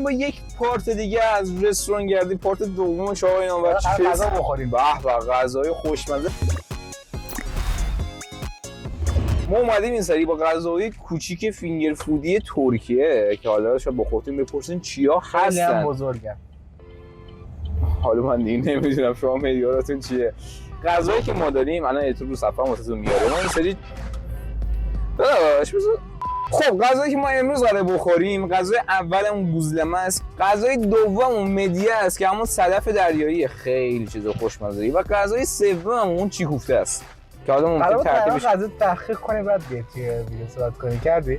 با یک پارت دیگه از رستوران گردی، پارت دومش آقا اینا بعد غذا بخوریم. به به غذای خوشمزه. ما اومدیم این سری با غذاهای کوچیک فینگر فودی ترکیه که حالا شاید بخورتیم بپرسین چیا هستن. خیلی بزرگه. حالا من دیگه نمیدونم شما معیاراتون چیه. غذایی که ما داریم الان ایتون رو صفحه واسهتون میاره. ما این سری خب غذایی که ما امروز قراره بخوریم، غذای اولمون گوزلمه است، غذای دوممون مدیه است که همون صدف دریایی خیلی چیز خوشمزه‌ای و غذای سوممون اون چی کوفته است که حالا ممکن ترتیبش غذا تحقیق کنی بعد بیاد توی ویدیو صحبت کنی. کردی؟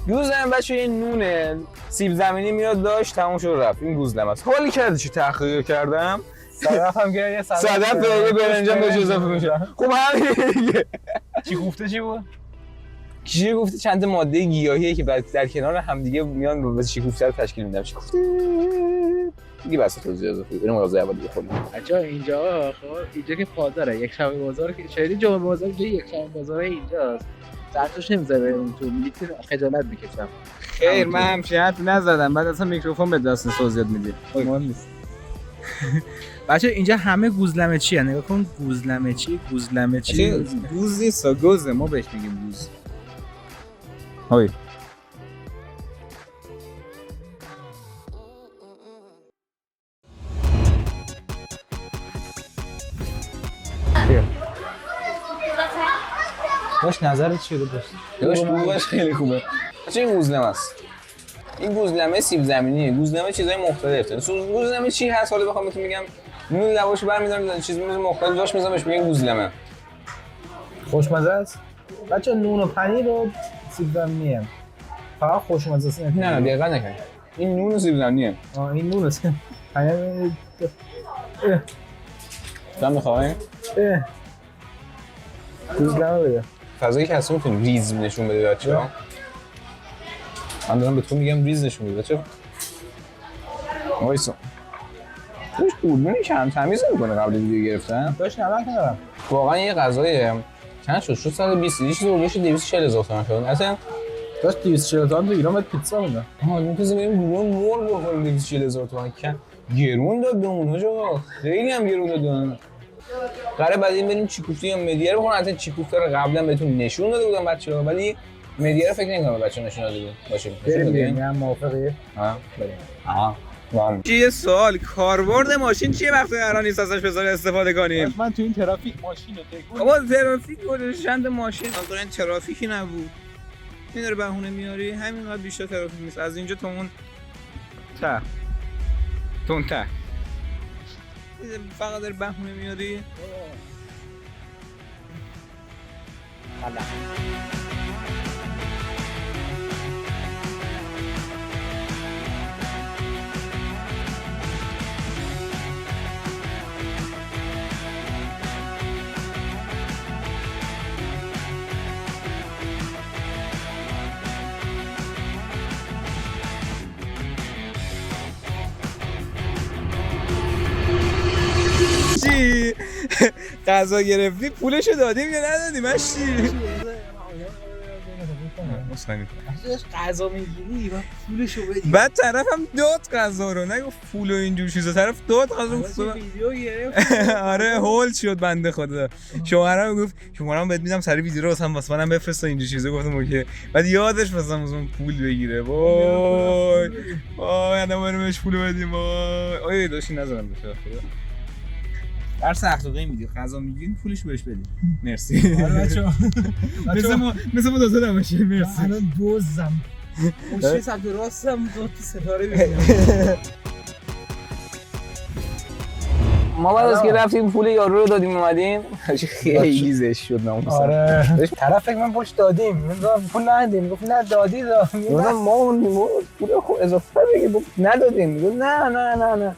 گوزلمه بچه یه نونه سیب زمینی میاد داشت تموم شد رفت. این گوزلمه است. حالی کردی چی تحقیق کردم؟ صدف هم که یه صدف به برنجم بهش اضافه میشه. خب همین دیگه. چی گفته چی بود؟ چی گفته چند ماده گیاهیه که در کنار همدیگه میان و چی گفته رو تشکیل میدن. چی گفته؟ دیگه بس توضیح اضافه. بریم غذای اول بخوریم. بچا اینجا خب اینجا که بازاره، یک شنبه بازار که شاید جمعه بازار که یک شنبه بازار اینجاست. سرتوش نمیذاره بریم تو میلیتر خجالت میکشم. خیر من همچین حرفی نزدم، بعد اصلا میکروفون به دست توضیحات میدی. مهم نیست. بچا اینجا همه گوزلمه چیه؟ نگاه کن گوزلمه چی؟ گوز نیست، گوزه، ما بهش میگیم گوز. های باش نظرت چیه داشت؟ داشت بوش خیلی خوبه. بچه این گوزلمه است. این گوزلمه سیب زمینیه. گوزلمه چیزای مختلف داره. گوزلمه چی هست حالا بخوام بهتون میگم. نون لواشو برمی‌دارم چیز مختلف داشت میذارم بهش میگن گوزلمه. خوشمزه است. بچه نون و پنیر و سیب زمینیه. فقط خوشمزه است. نه دقیقاً نکن. این نون و سیب زمینیه. این نون است. پنیر دم می‌خوای؟ گوزلمه بده. فضایی که هست میتونی ریز نشون بده بچه‌ها. من دارم به تو میگم ریز نشون بده بچه‌ها. وایسا. توش دوربینی کم تمیز می‌کنه قبل ویدیو گرفتن. داش نمک ندارم. واقعا یه غذایه. چند شد؟ 120 یه چیز اولش 240,000 تومان شد. اصلا داشت 240,000 تو ایران باید پیتزا میدن. می‌تونیم بریم گروه مور بخوریم 240,000 تومان. گرون داد بهمون آقا. خیلی هم گرون دادن. قراره بعد این بریم چیکوفته یا مدیه رو بخورن. البته چیکوفته رو قبلا بهتون نشون داده بودم بچه‌ها، ولی مدیه رو فکر نمی‌کنم بچه‌ها نشون داده بود. باشه. بریم من موافقی. ها بریم. آها. وام. یه سوال، کاربرد ماشین چیه وقتی قرار نیست ازش بذار استفاده کنیم؟ من تو این ترافیک ماشین رو تکون. بابا ترافیک گذاشت چند ماشین واقعا ترافیکی نبود. این داره بهونه میاری، همینقدر بیشتر ترافیک نیست. از اینجا تا اون ته. تا اون ته. فقط داره بهونه میاری. چی؟ غذا گرفتی پولشو دادیم یا ندادیم؟ مشتی؟ غذا میگیری و پولشو بدی. بعد طرف هم داد غذا رو، نگو پول و اینجور چیزا، طرف داد غذا. ویدیو گرفت. آره هول شد بنده خدا. شوهرم گفت شماره‌ام بهت میدم سری ویدیو رو واسه منم بفرست اینجور چیزا. گفتم اوکی. بعد یادش مثلا پول بگیره. وای آدم بریم بهش پول بدیم. وای داشتی نذارم بشه. درس اخلاقی میدی، غذا میگیرین پولش بهش بدین. مرسی. آره بچه‌ها. مثل ما دازه نمیشه. مرسی. الان دوزم. اون سمت راستم دو تا ستاره ببینم. ما بعد از که رفتیم پول یارو رو دادیم اومدیم خیلی زشت شد ناموسا. آره طرف فکر من پولش دادیم. من پول ندادیم. گفت نه دادی گفتم ما پول اضافه بگیم ندادیم. میگه نه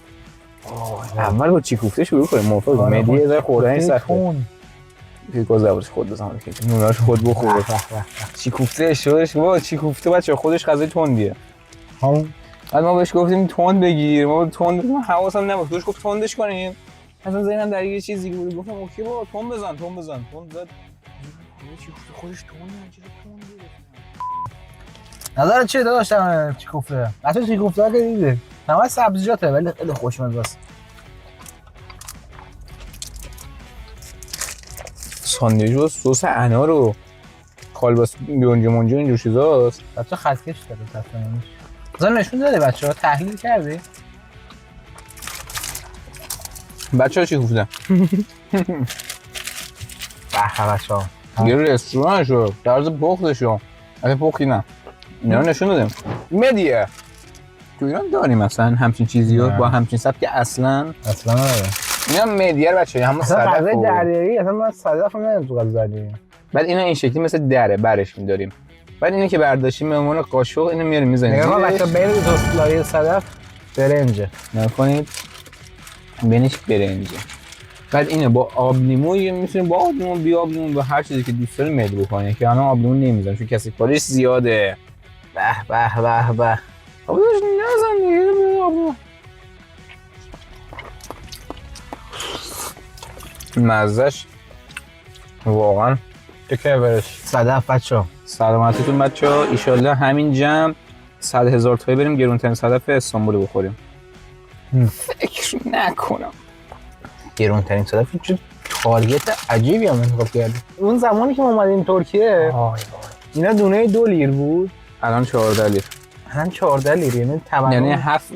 اول با چیکوفته شروع کنیم. موافقم. مدی یه ذره خوردن سخته. پیکو زبرش خود بزنم که نوناش خود بخوره. چیکوفته شورش بابا. چیکوفته بچه خودش غذای تندیه. همون بعد ما بهش گفتیم تند بگیر. ما تند حواسم نبود. توش گفت تندش کنیم. مثلا ذهنم در یه چیزی بود. گفتم اوکی بابا تند بزن. تند زد. چیکوفته خودش تنده. چیزی تنده. نظر چیه داشتم چی کوفته؟ حتی چی کوفته که دیده همه سبزیجاته ولی خیلی خوشمزه است. ساندویچ با سس انار و کالباس بیونجه منجه اینجور چیزاست. بچه خطکش داره تصمیمش. مثلا نشون داده بچه‌ها تحلیل کردی؟ بچه‌ها چی گفتن؟ به بچه‌ها. یه رستورانشو طرز پختشو اگه پختی نه اینا رو نشون دادیم. مدیه تو ایران داریم مثلا همچین چیزی رو با همچین سبک اصلا نداره. اینا مدیه رو بچه‌ها همون اصلا صدف غذای و دریایی اصلا من صدف رو ندارم تو غذا دریایی. بعد اینا این شکلی مثل دره برش می‌داریم. بعد اینو که برداشتیم به عنوان قاشق اینو میاریم می‌زنیم. نگاه بچه‌ها بین دو لایه صدف برنجه. نکنید بینش برنجه. بعد اینو با آب لیمو می‌تونیم با آب لیمو بی آب لیمو با هر چیزی که دوست داری میل بکنید که الان آب لیمو نمی‌ذارم چون کسی کارش زیاده. به به به به. آب نزن دیگه آب لیمو. مزهش واقعا چکه برش صدف بچه‌ها. سلامتیتون بچه‌ها ایشالله همین جمع 100,000 تایی بریم گرونترین صدف استانبول بخوریم. فکر نکنم گرونترین صدف چه تارگت عجیبی هم انتخاب کردی. اون زمانی که ما اومدیم ترکیه اینا دونه 2 لیر بود. الان 14 لیر. الان 14 لیر یعنی تمام یعنی 7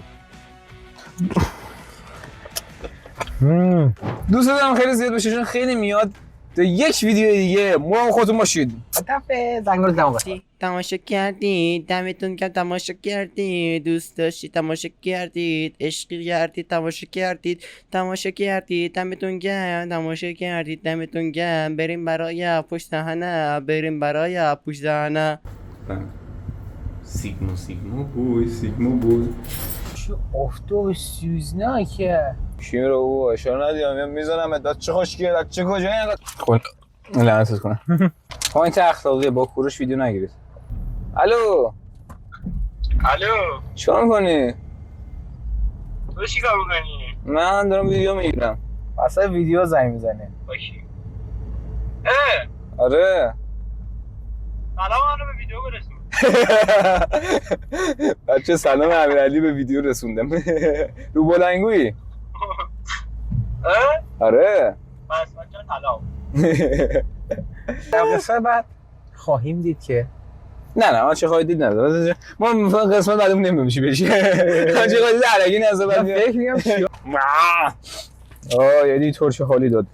دوست دارم خیلی زیاد بشه چون خیلی میاد تا یک ویدیو دیگه مراقب خودتون باشید. طرف زنگوله تمام تماشا کردید دمتون گرم تماشا کردید دوست داشتید تماشا کردید عشقی کردید تماشا کردید دمتون گرم تماشا کردید دمتون گرم بریم برای پشت صحنه سیگما بوی چه افتو سوزناکه. چی رو بابا اشاره ندیدم میزنم داد چه خوشگله چه کجایی اینقدر خب لعنتت کنم. پوینت اخلاقیه با کوروش ویدیو نگیرید. الو چیکار می‌کنی؟ تو چی کار می‌کنی؟ من دارم ویدیو میگیرم. واسه ویدیو زنگ میزنه. باشی. آره سلام منو به ویدیو برسون. بچه سلام امیرعلی به ویدیو رسوندم. رو بلنگویی؟ آره بس بچه طلا. در قصه بعد خواهیم دید که نه من چه خواهید دید نداره ما قسمت بعدمون نمیدونم چی بشه. من چه خواهید علکی نزد بعد فکر میگم چی یعنی ترش حالی داد